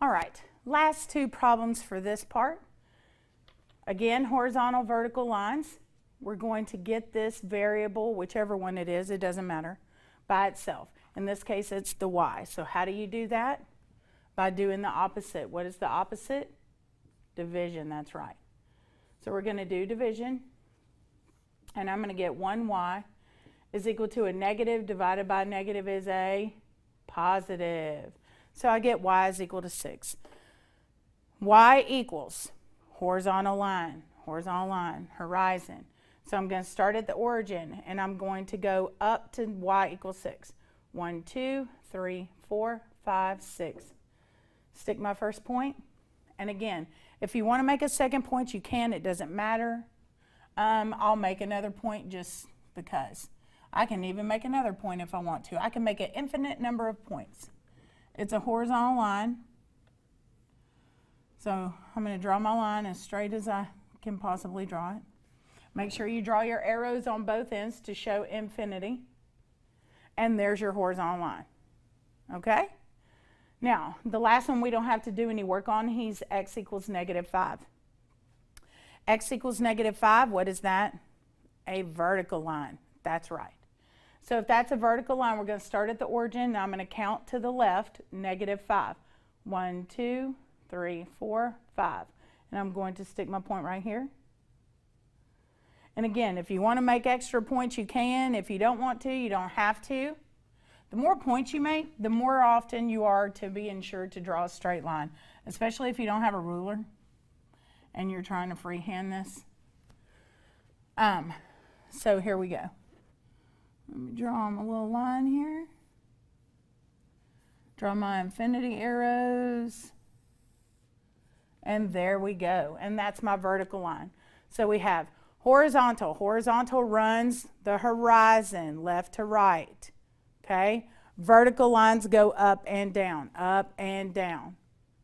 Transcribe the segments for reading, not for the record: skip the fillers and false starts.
All right, last two problems for this part. Again, horizontal, vertical lines. We're going to get this variable, whichever one it is, it doesn't matter, by itself. In this case, it's the y. So how do you do that? By doing the opposite. What is the opposite? Division, that's right. So we're going to do division, and I'm going to get 1y is equal to a negative divided by negative is a positive. So I get y is equal to 6. Y equals horizontal line, horizon. So I'm going to start at the origin, and I'm going to go up to y equals 6. 1, 2, 3, 4, 5, 6. Stick my first point. And again, if you want to make a second point, you can. It doesn't matter. I'll make another point just because. I can even make another point if I want to. I can make an infinite number of points. It's a horizontal line. So I'm going to draw my line as straight as I can possibly draw it. Make sure you draw your arrows on both ends to show infinity. And there's your horizontal line. Okay? Now, the last one we don't have to do any work on. He's x equals negative 5. X equals negative 5, what is that? A vertical line. That's right. So if that's a vertical line, we're going to start at the origin. Now I'm going to count to the left, negative 5. 1, 2, 3, 4, 5. And I'm going to stick my point right here. And again, if you want to make extra points, you can. If you don't want to, you don't have to. The more points you make, the more often you are to be ensured to draw a straight line, especially if you don't have a ruler and you're trying to freehand this. So here we go. Let me draw my little line here. Draw my infinity arrows. And there we go. And that's my vertical line. So we have horizontal. Horizontal runs the horizon, left to right. Okay? Vertical lines go up and down, up and down.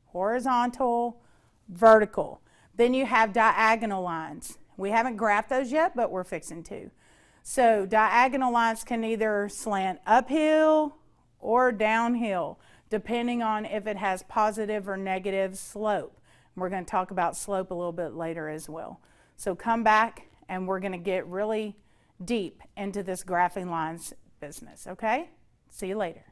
Horizontal, vertical. Then you have diagonal lines. We haven't graphed those yet, but we're fixing to. So diagonal lines can either slant uphill or downhill, depending on if it has positive or negative slope. We're going to talk about slope a little bit later as well. So come back and we're going to get really deep into this graphing lines business, okay? See you later.